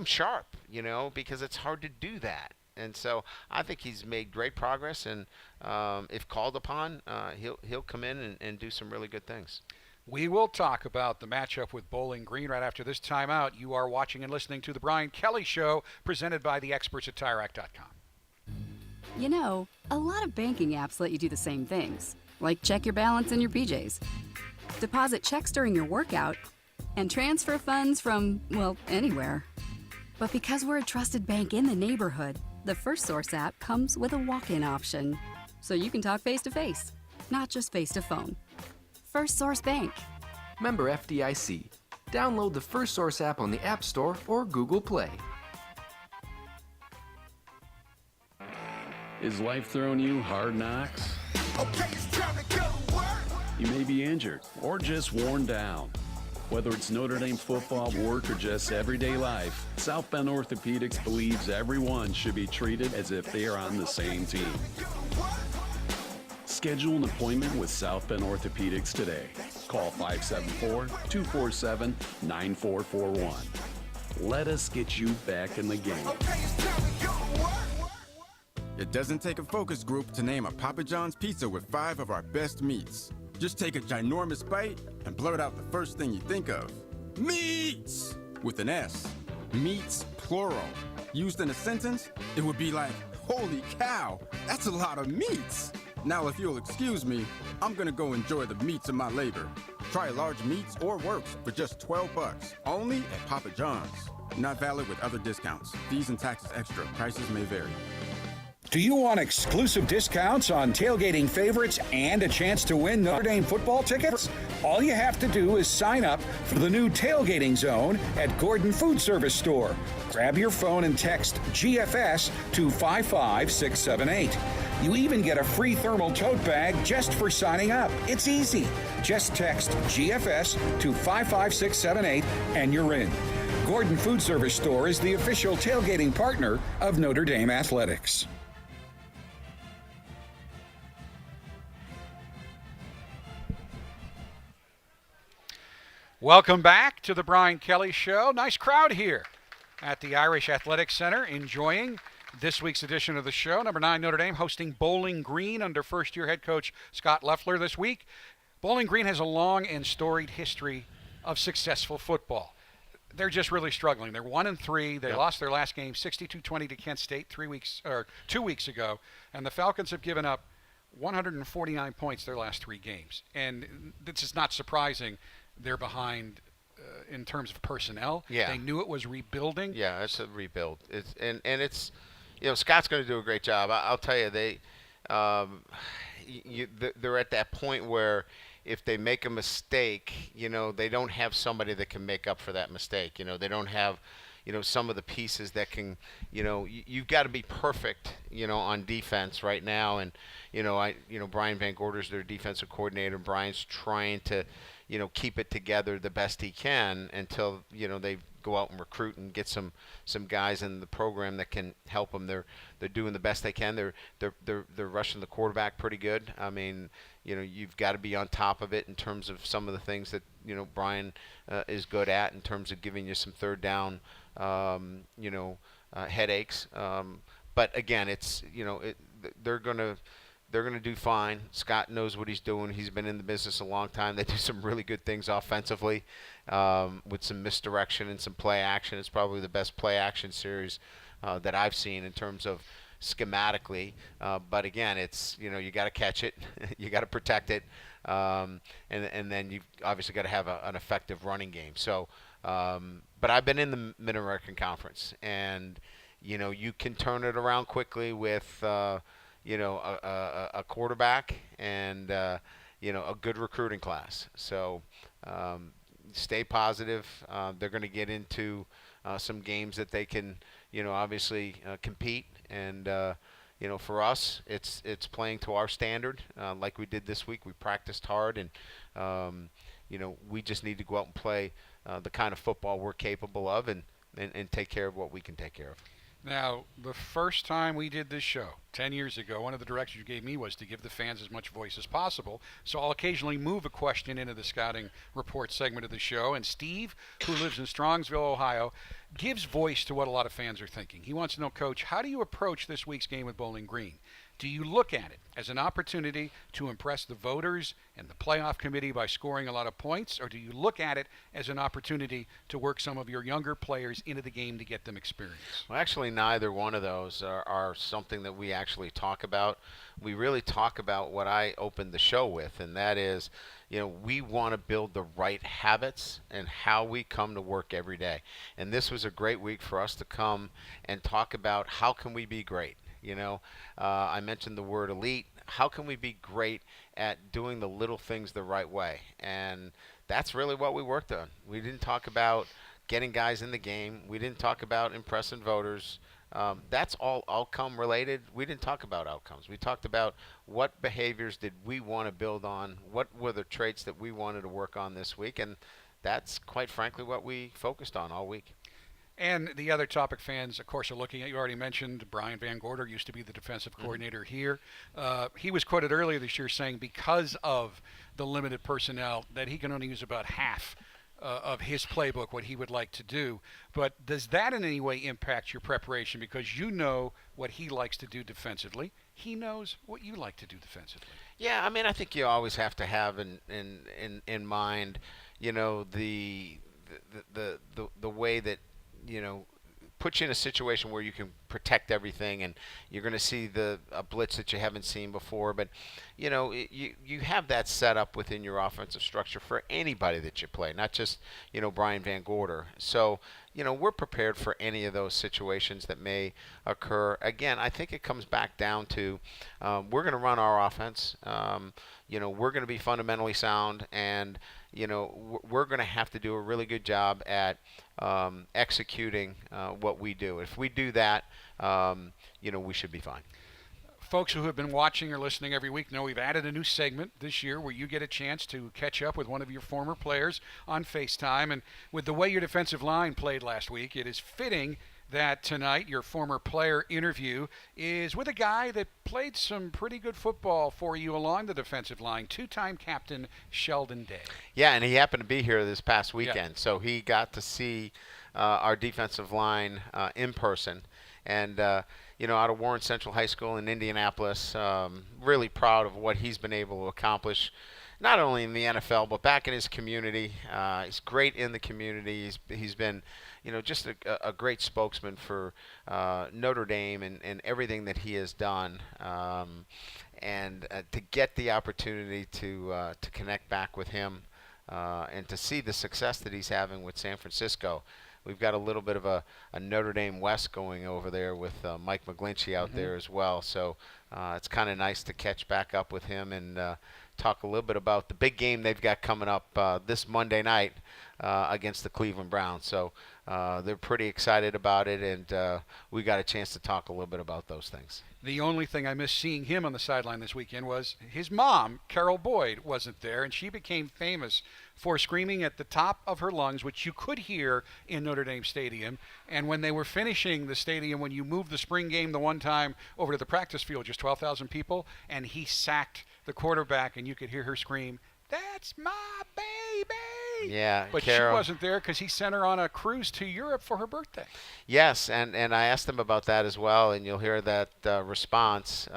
sharp, because it's hard to do that. And so I think he's made great progress, and if called upon, he'll come in and do some really good things. We will talk about the matchup with Bowling Green right after this timeout. You are watching and listening to The Brian Kelly Show, presented by the experts at TireRack.com. A lot of banking apps let you do the same things, like check your balance in your PJs, deposit checks during your workout, and transfer funds from, anywhere. But because we're a trusted bank in the neighborhood, the First Source app comes with a walk-in option, so you can talk face-to-face, not just face-to-phone. First Source Bank. Member FDIC. Download the First Source app on the App Store or Google Play. Is life throwing you hard knocks? Okay, it's time to go to work. You may be injured or just worn down. Whether it's Notre Dame football, work, or just everyday life, South Bend Orthopedics believes everyone should be treated as if they are on the same team. Schedule an appointment with South Bend Orthopedics today. Call 574-247-9441. Let us get you back in the game. It doesn't take a focus group to name a Papa John's pizza with 5 of our best meats. Just take a ginormous bite and blurt out the first thing you think of. Meats! With an S. Meats, plural. Used in a sentence, it would be like, holy cow, that's a lot of meats. Now, if you'll excuse me, I'm gonna go enjoy the meats of my labor. Try large meats or works for just $12, only at Papa John's. Not valid with other discounts. Fees and taxes extra. Prices may vary. Do you want exclusive discounts on tailgating favorites and a chance to win Notre Dame football tickets? All you have to do is sign up for the new tailgating zone at Gordon Food Service Store. Grab your phone and text GFS to 55678. You even get a free thermal tote bag just for signing up. It's easy. Just text GFS to 55678 and you're in. Gordon Food Service Store is the official tailgating partner of Notre Dame Athletics. Welcome back to the Brian Kelly Show. Nice crowd here at the Irish Athletic Center, enjoying this week's edition of the show. Number 9, Notre Dame hosting Bowling Green under first-year head coach Scott Loeffler this week. Bowling Green has a long and storied history of successful football. They're just really struggling. They're 1-3. They lost their last game 62-20 to Kent State 2 weeks ago, and the Falcons have given up 149 points their last 3 games. And this is not surprising. They're behind in terms of personnel. Yeah. They knew it was rebuilding. Yeah, it's a rebuild. It's Scott's going to do a great job. I'll tell you, they're at that point where if they make a mistake, they don't have somebody that can make up for that mistake. They don't have, some of the pieces that can, you've got to be perfect, on defense right now. And, Brian Van Gorder's their defensive coordinator. Brian's trying to, keep it together the best he can until, they go out and recruit and get some guys in the program that can help them. They're doing the best they can. They're rushing the quarterback pretty good. I mean, you've got to be on top of it in terms of some of the things that, Brian is good at in terms of giving you some third down, headaches. But again, it's, they're going to do fine. Scott knows what he's doing. He's been in the business a long time. They do some really good things offensively, with some misdirection and some play action. It's probably the best play action series that I've seen in terms of schematically. But again, it's, you got to catch it. You got to protect it. And then you've obviously got to have an effective running game. So, but I've been in the Mid-American Conference, and, you can turn it around quickly with, a quarterback and, a good recruiting class. So stay positive. They're going to get into some games that they can, obviously compete. And, for us, it's playing to our standard like we did this week. We practiced hard, and, we just need to go out and play the kind of football we're capable of and take care of what we can take care of. Now, the first time we did this show, 10 years ago, one of the directions you gave me was to give the fans as much voice as possible. So I'll occasionally move a question into the scouting report segment of the show. And Steve, who lives in Strongsville, Ohio, gives voice to what a lot of fans are thinking. He wants to know, Coach, how do you approach this week's game with Bowling Green? Do you look at it as an opportunity to impress the voters and the playoff committee by scoring a lot of points, or do you look at it as an opportunity to work some of your younger players into the game to get them experience? Well, actually, neither one of those are something that we actually talk about. We really talk about what I opened the show with, and that is, we want to build the right habits and how we come to work every day. And this was a great week for us to come and talk about how can we be great. I mentioned the word elite. How can we be great at doing the little things the right way? And that's really what we worked on. We didn't talk about getting guys in the game. We didn't talk about impressing voters. That's all outcome related. We didn't talk about outcomes. We talked about what behaviors did we want to build on, what were the traits that we wanted to work on this week, and that's quite frankly what we focused on all week. And the other topic fans, of course, are looking at, you already mentioned, Brian Van Gorder used to be the defensive coordinator here. He was quoted earlier this year saying because of the limited personnel that he can only use about half of his playbook, what he would like to do. But does that in any way impact your preparation? Because you know what he likes to do defensively. He knows what you like to do defensively. Yeah, I mean, I think you always have to have in mind, the way that, put you in a situation where you can protect everything, and you're going to see a blitz that you haven't seen before. But, you have that set up within your offensive structure for anybody that you play, not just, Brian Van Gorder. So, we're prepared for any of those situations that may occur. Again, I think it comes back down to we're going to run our offense. We're going to be fundamentally sound, and, we're going to have to do a really good job at executing what we do. If we do that, we should be fine. Folks who have been watching or listening every week know we've added a new segment this year where you get a chance to catch up with one of your former players on FaceTime. And with the way your defensive line played last week, it is fitting that tonight your former player interview is with a guy that played some pretty good football for you along the defensive line, two-time captain Sheldon Day. Yeah, and he happened to be here this past weekend, so he got to see our defensive line in person. And, out of Warren Central High School in Indianapolis, really proud of what he's been able to accomplish, not only in the NFL, but back in his community. He's great in the community. He's been, just a great spokesman for Notre Dame and everything that he has done. And to get the opportunity to connect back with him and to see the success that he's having with San Francisco. We've got a little bit of a Notre Dame West going over there with Mike McGlinchey out there as well. So it's kind of nice to catch back up with him and talk a little bit about the big game they've got coming up this Monday night against the Cleveland Browns. So they're pretty excited about it, and we got a chance to talk a little bit about those things. The only thing I missed seeing him on the sideline this weekend was his mom, Carol Boyd, wasn't there, and she became famous for screaming at the top of her lungs, which you could hear in Notre Dame Stadium. And when they were finishing the stadium, when you moved the spring game the one time over to the practice field, just 12,000 people, and he sacked the quarterback, and you could hear her scream, "That's my baby!" Yeah, but Carol, she wasn't there because he sent her on a cruise to Europe for her birthday. Yes, and I asked him about that as well, and you'll hear that response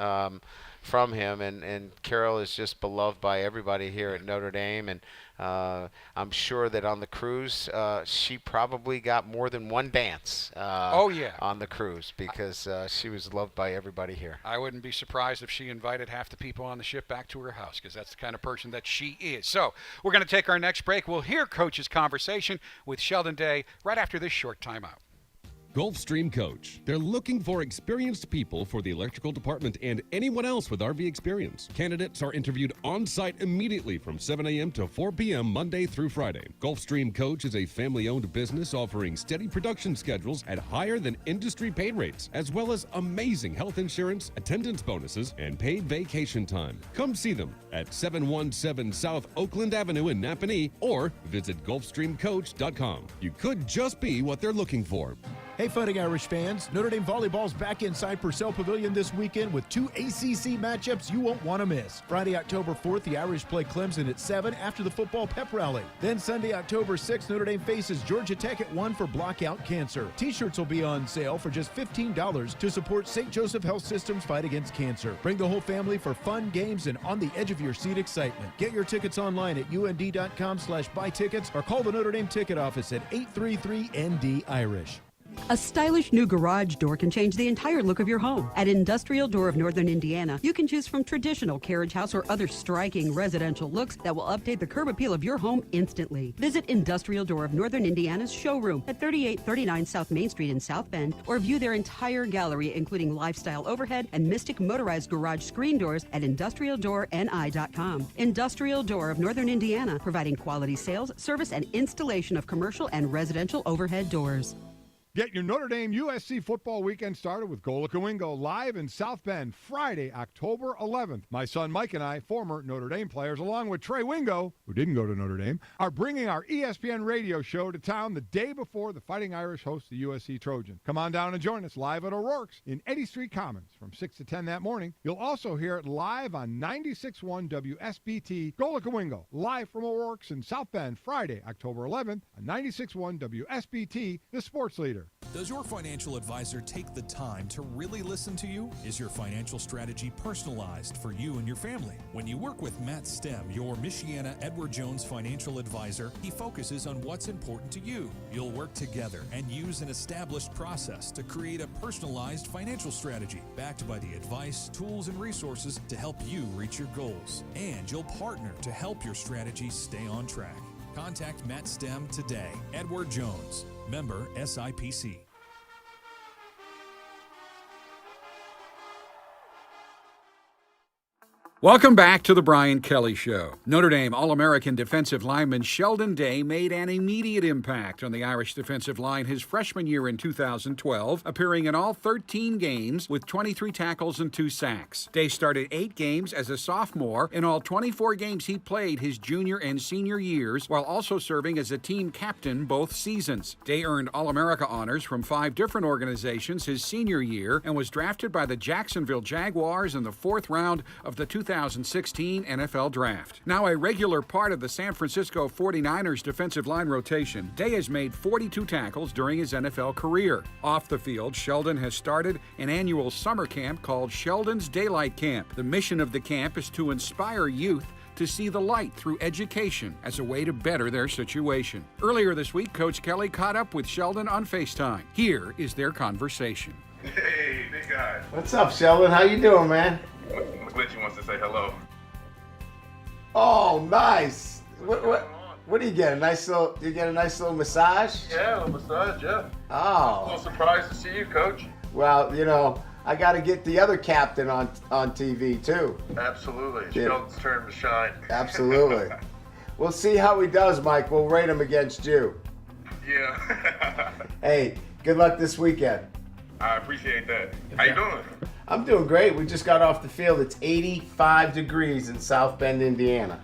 from him. And Carol is just beloved by everybody here at Notre Dame, and I'm sure that on the cruise, she probably got more than one dance on the cruise, because she was loved by everybody here. I wouldn't be surprised if she invited half the people on the ship back to her house, because that's the kind of person that she is. So we're going to take our next break. We'll hear Coach's conversation with Sheldon Day right after this short timeout. Gulfstream Coach. They're looking for experienced people for the electrical department and anyone else with RV experience. Candidates are interviewed on-site immediately from 7 a.m. to 4 p.m. Monday through Friday. Gulfstream Coach is a family-owned business offering steady production schedules at higher than industry paid rates, as well as amazing health insurance, attendance bonuses, and paid vacation time. Come see them at 717 South Oakland Avenue in Napanee, or visit GulfstreamCoach.com. You could just be what they're looking for. Hey, Fighting Irish fans, Notre Dame Volleyball's back inside Purcell Pavilion this weekend with 2 ACC matchups you won't want to miss. Friday, October 4th, the Irish play Clemson at 7 after the football pep rally. Then Sunday, October 6th, Notre Dame faces Georgia Tech at 1 for Blockout Cancer. T-shirts will be on sale for just $15 to support St. Joseph Health System's fight against cancer. Bring the whole family for fun, games, and on-the-edge-of-your-seat excitement. Get your tickets online at und.com/buy tickets or call the Notre Dame ticket office at 833-ND-IRISH. A stylish new garage door can change the entire look of your home. At Industrial Door of Northern Indiana, you can choose from traditional carriage house or other striking residential looks that will update the curb appeal of your home instantly. Visit Industrial Door of Northern Indiana's showroom at 3839 South Main Street in South Bend, or view their entire gallery, including lifestyle overhead and Mystic motorized garage screen doors at industrialdoorni.com. Industrial Door of Northern Indiana, providing quality sales, service, and installation of commercial and residential overhead doors. Get your Notre Dame USC football weekend started with Go live in South Bend Friday, October 11th. My son Mike and I, former Notre Dame players, along with Trey Wingo, who didn't go to Notre Dame, are bringing our ESPN radio show to town the day before the Fighting Irish host the USC Trojans. Come on down and join us live at O'Rourke's in Eddy Street Commons from 6 to 10 that morning. You'll also hear it live on 96.1 WSBT Go live from O'Rourke's in South Bend Friday, October 11th on 96.1 WSBT, the sports leader. Does your financial advisor take the time to really listen to you? Is your financial strategy personalized for you and your family? When you work with Matt Stem, your Michiana Edward Jones financial advisor, he focuses on what's important to you. You'll work together and use an established process to create a personalized financial strategy backed by the advice, tools, and resources to help you reach your goals. And you'll partner to help your strategy stay on track. Contact Matt Stem today. Edward Jones, member SIPC. Welcome back to the Brian Kelly Show. Notre Dame All-American defensive lineman Sheldon Day made an immediate impact on the Irish defensive line his freshman year in 2012, appearing in all 13 games with 23 tackles and 2 sacks. Day started 8 games as a sophomore in all 24 games he played his junior and senior years, while also serving as a team captain both seasons. Day earned All-America honors from 5 different organizations his senior year and was drafted by the Jacksonville Jaguars in the 4th round of the 2016 NFL Draft. Now a regular part of the San Francisco 49ers defensive line rotation, Day has made 42 tackles during his NFL career. Off the field, Sheldon has started an annual summer camp called Sheldon's Daylight Camp. The mission of the camp is to inspire youth to see the light through education as a way to better their situation. Earlier this week, Coach Kelly caught up with Sheldon on FaceTime. Here is their conversation. Hey, big guy. What's up, Sheldon? How you doing, man? McGlinchey wants to say hello. Oh, nice. What do you get? You get a nice little massage? Yeah, a massage, yeah. Oh. A little surprised to see you, Coach. Well, I got to get the other captain on TV, too. Absolutely. Yeah. Sheldon's turn to shine. Absolutely. We'll see how he does, Mike. We'll rate him against you. Yeah. Hey, good luck this weekend. I appreciate that. How you doing? I'm doing great. We just got off the field. It's 85 degrees in South Bend, Indiana.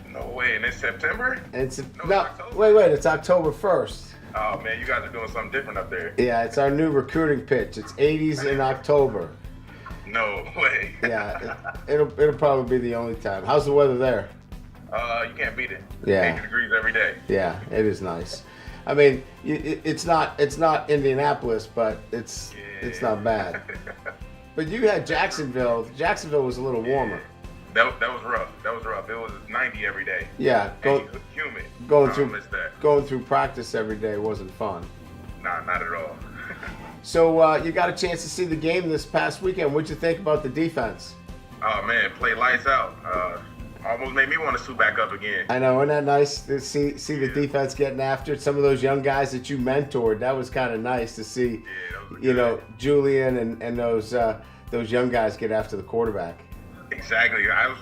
No way, and it's September? And wait, it's October 1st. Oh man, you guys are doing something different up there. Yeah, it's our new recruiting pitch. It's 80s in October. No way. Yeah, it'll probably be the only time. How's the weather there? You can't beat it. Yeah. 80 degrees every day. Yeah, it is nice. I mean, it's not Indianapolis, but it's not bad. But you had Jacksonville. Jacksonville was a little warmer. That was rough. That was rough. It was 90 every day. Yeah, humid. Going through practice every day wasn't fun. Nah, not at all. So you got a chance to see the game this past weekend. What'd you think about the defense? Oh man, play lights out. Almost made me want to suit back up again. I know, isn't that nice to see the defense getting after it? Some of those young guys that you mentored, that was kind of nice to see. Julian and those young guys get after the quarterback. Exactly. I was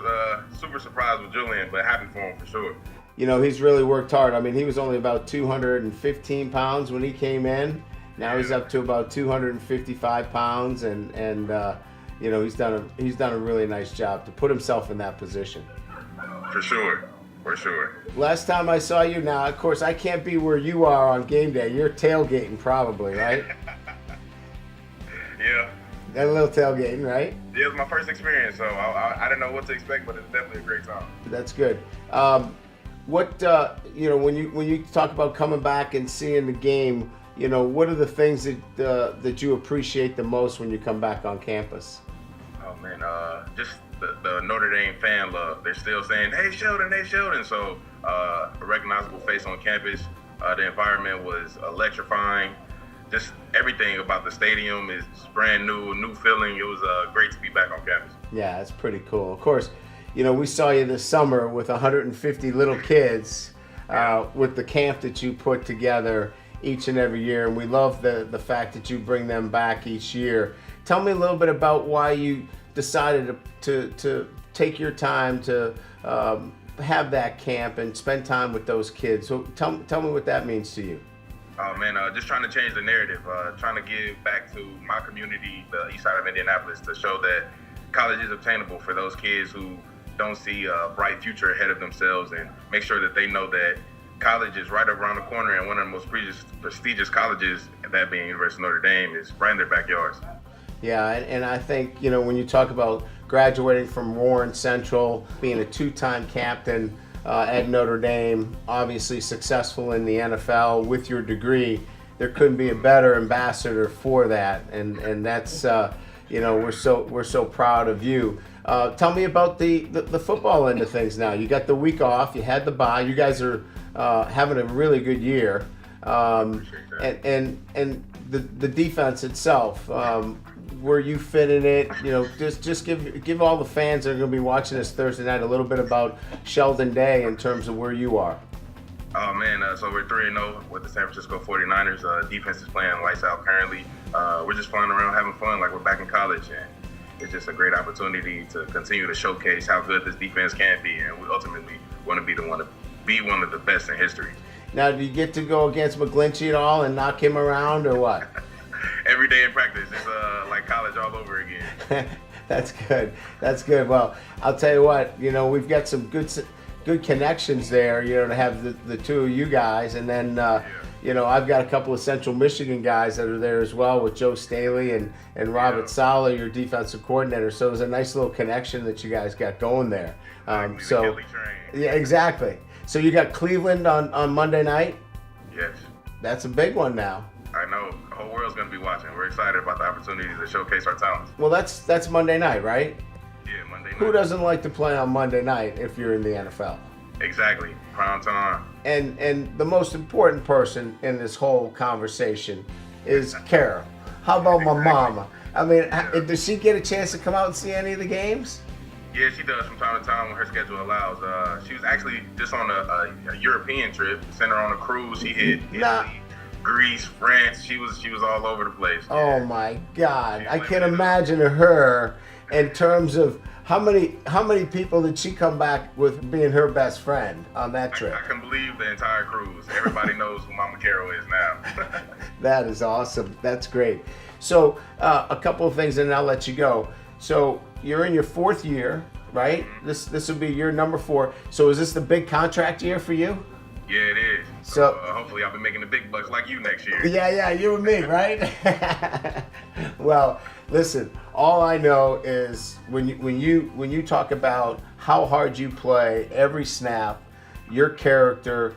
super surprised with Julian, but happy for him for sure. He's really worked hard. I mean, he was only about 215 pounds when he came in. Now he's up to about 255 pounds, and he's done a really nice job to put himself in that position. For sure. Last time I saw you, now of course I can't be where you are on game day. You're tailgating probably, right? Yeah. Got a little tailgating, right? Yeah, it was my first experience, so I didn't know what to expect, but it's definitely a great time. That's good. When you talk about coming back and seeing the game, what are the things that you appreciate the most when you come back on campus? Oh man, just the Notre Dame fan love. They're still saying, "Hey Sheldon, hey Sheldon." So a recognizable face on campus. The environment was electrifying. Just everything about the stadium is brand new, new feeling. It was great to be back on campus. Yeah, it's pretty cool. Of course, we saw you this summer with 150 little kids with the camp that you put together each and every year, and we love the fact that you bring them back each year. Tell me a little bit about why you decided to take your time to have that camp and spend time with those kids. So tell me what that means to you. Oh man, just trying to change the narrative, trying to give back to my community, the east side of Indianapolis, to show that college is obtainable for those kids who don't see a bright future ahead of themselves, and make sure that they know that college is right around the corner, and one of the most prestigious colleges, that being University of Notre Dame, is right in their backyards. Yeah, and I think, when you talk about graduating from Warren Central, being a two-time captain at Notre Dame, obviously successful in the NFL with your degree, there couldn't be a better ambassador for that, and that's we're so proud of you. Tell me about the football end of things now. You got the week off, you had the bye, you guys are having a really good year, and the defense itself, where you fit in it, just give all the fans that are going to be watching this Thursday night a little bit about Sheldon Day in terms of where you are. Oh man, so we're 3-0 with the San Francisco 49ers. Defense is playing lights out currently. We're just flying around having fun like we're back in college, and it's just a great opportunity to continue to showcase how good this defense can be, and we ultimately want to be one of the best in history. Now, do you get to go against McGlinchey at all and knock him around, or what? Every day in practice, it's like college all over again. That's good. Well, I'll tell you what, we've got some good connections there, to have the two of you guys, and then I've got a couple of Central Michigan guys that are there as well, with Joe Staley and Robert Sala, your defensive coordinator. So it was a nice little connection that you guys got going there. Yeah, exactly. So you got Cleveland on Monday night? Yes. That's a big one now. I know. The whole world's going to be watching. We're excited about the opportunity to showcase our talents. Well, that's Monday night, right? Yeah, Monday night. Who doesn't like to play on Monday night if you're in the NFL? Exactly. Prime time. And the most important person in this whole conversation is Carol. How about my mama? I mean, does she get a chance to come out and see any of the games? Yeah, she does from time to time when her schedule allows. She was actually just on a European trip, sent her on a cruise. She hit Italy, Greece, France. She was all over the place. Oh my God. I can imagine her in terms of How many people did she come back with being her best friend on that trip? I can believe the entire cruise. Everybody knows who Mama Carol is now. That is awesome. That's great. So a couple of things, and then I'll let you go. So you're in your 4th year, right? This will be year number 4. So is this the big contract year for you? Yeah, it is. So hopefully I'll be making the big bucks like you next year. Yeah, you and me, right? Well, listen, all I know is when you talk about how hard you play every snap, your character,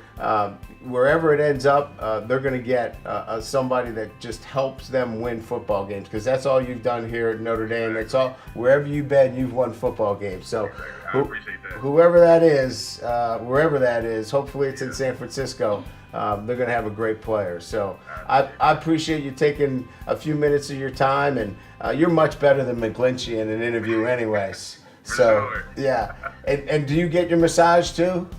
wherever it ends up, they're going to get somebody that just helps them win football games, because that's all you've done here at Notre Dame. That's all. Wherever you've been, you've won football games. So I appreciate that. Whoever that is, wherever that is, hopefully it's in San Francisco. They're going to have a great player. So I appreciate you taking a few minutes of your time, and you're much better than McGlinchey in an interview anyways. So, yeah. And do you get your massage too?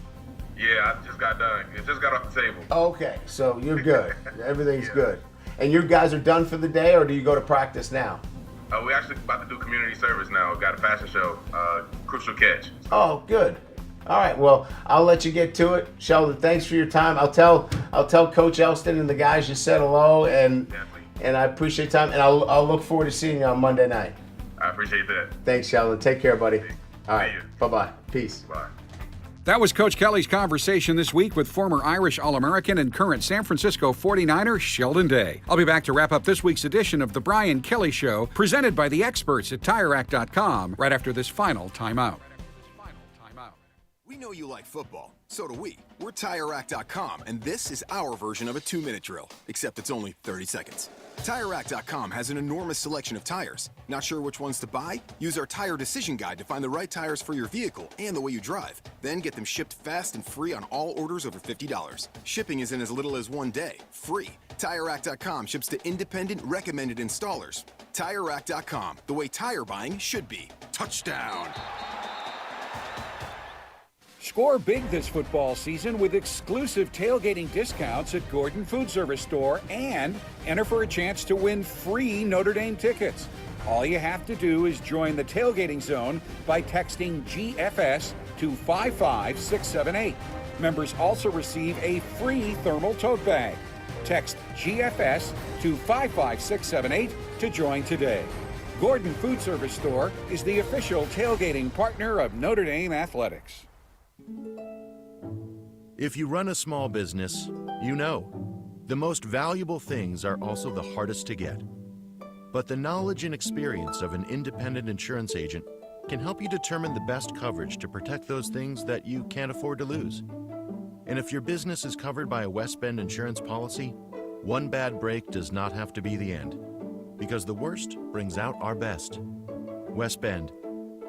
Yeah, I just got done. It just got off the table. Okay, so you're good. Everything's good. And you guys are done for the day, or do you go to practice now? We're actually about to do community service now. We've got a fashion show, Crucial Catch. Oh, good. All right, well, I'll let you get to it. Sheldon, thanks for your time. I'll tell Coach Elston and the guys you said hello, and I appreciate your time, and I'll look forward to seeing you on Monday night. I appreciate that. Thanks, Sheldon. Take care, buddy. All right, bye-bye. Peace. Bye. That was Coach Kelly's conversation this week with former Irish All-American and current San Francisco 49er Sheldon Day. I'll be back to wrap up this week's edition of The Brian Kelly Show, presented by the experts at TireRack.com, right after this final timeout. We know you like football. So do we. We're TireRack.com, and this is our version of a 2-minute drill, except it's only 30 seconds. TireRack.com has an enormous selection of tires. Not sure which ones to buy? Use our Tire Decision Guide to find the right tires for your vehicle and the way you drive. Then get them shipped fast and free on all orders over $50. Shipping is in as little as 1 day. Free. TireRack.com ships to independent, recommended installers. TireRack.com, the way tire buying should be. Touchdown! Score big this football season with exclusive tailgating discounts at Gordon Food Service Store, and enter for a chance to win free Notre Dame tickets. All you have to do is join the tailgating zone by texting GFS to 55678. Members also receive a free thermal tote bag. Text GFS to 55678 to join today. Gordon Food Service Store is the official tailgating partner of Notre Dame Athletics. If you run a small business, you know, the most valuable things are also the hardest to get. But the knowledge and experience of an independent insurance agent can help you determine the best coverage to protect those things that you can't afford to lose. And if your business is covered by a West Bend insurance policy, one bad break does not have to be the end, because the worst brings out our best. West Bend.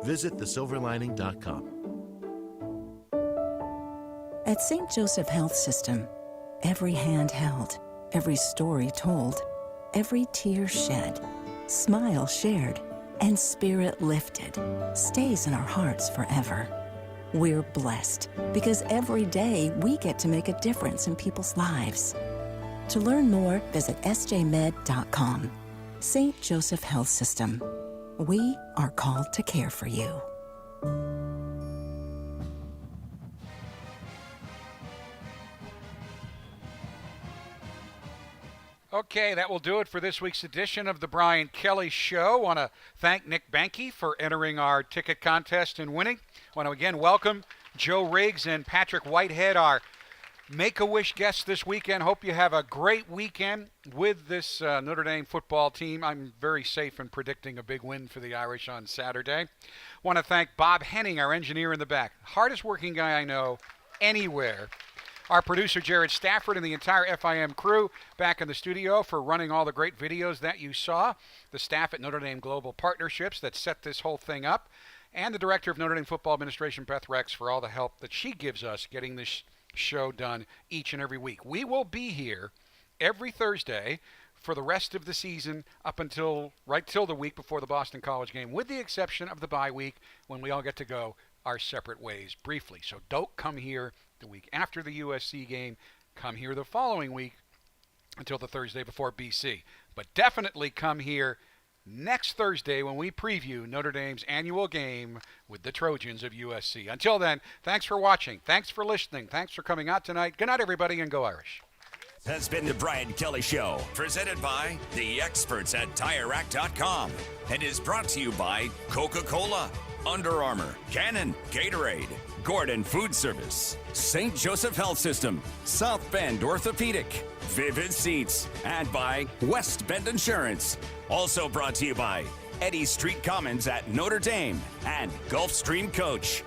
Visit thesilverlining.com. At St. Joseph Health System, every hand held, every story told, every tear shed, smile shared, and spirit lifted stays in our hearts forever. We're blessed because every day we get to make a difference in people's lives. To learn more, visit sjmed.com. St. Joseph Health System. We are called to care for you. Okay, that will do it for this week's edition of the Brian Kelly Show. Want to thank Nick Banke for entering our ticket contest and winning. Want to again welcome Joe Riggs and Patrick Whitehead, our Make-A-Wish guests this weekend. Hope you have a great weekend with this Notre Dame football team. I'm very safe in predicting a big win for the Irish on Saturday. Want to thank Bob Henning, our engineer in the back. Hardest working guy I know anywhere. Our producer, Jared Stafford, and the entire FIM crew back in the studio for running all the great videos that you saw. The staff at Notre Dame Global Partnerships that set this whole thing up. And the director of Notre Dame Football Administration, Beth Rex, for all the help that she gives us getting this show done each and every week. We will be here every Thursday for the rest of the season up until right till the week before the Boston College game, with the exception of the bye week when we all get to go our separate ways briefly. So don't come here the week after the USC game. Come here the following week until the Thursday before BC. But definitely come here next Thursday when we preview Notre Dame's annual game with the Trojans of USC. Until then, thanks for watching. Thanks for listening. Thanks for coming out tonight. Good night, everybody, and go Irish. Has been the Brian Kelly Show, presented by the experts at TireRack.com, and is brought to you by Coca-Cola, Under Armour, Canon, Gatorade, Gordon Food Service, St. Joseph Health System, South Bend Orthopedic, Vivid Seats, and by West Bend Insurance. Also brought to you by Eddy Street Commons at Notre Dame and Gulfstream Coach.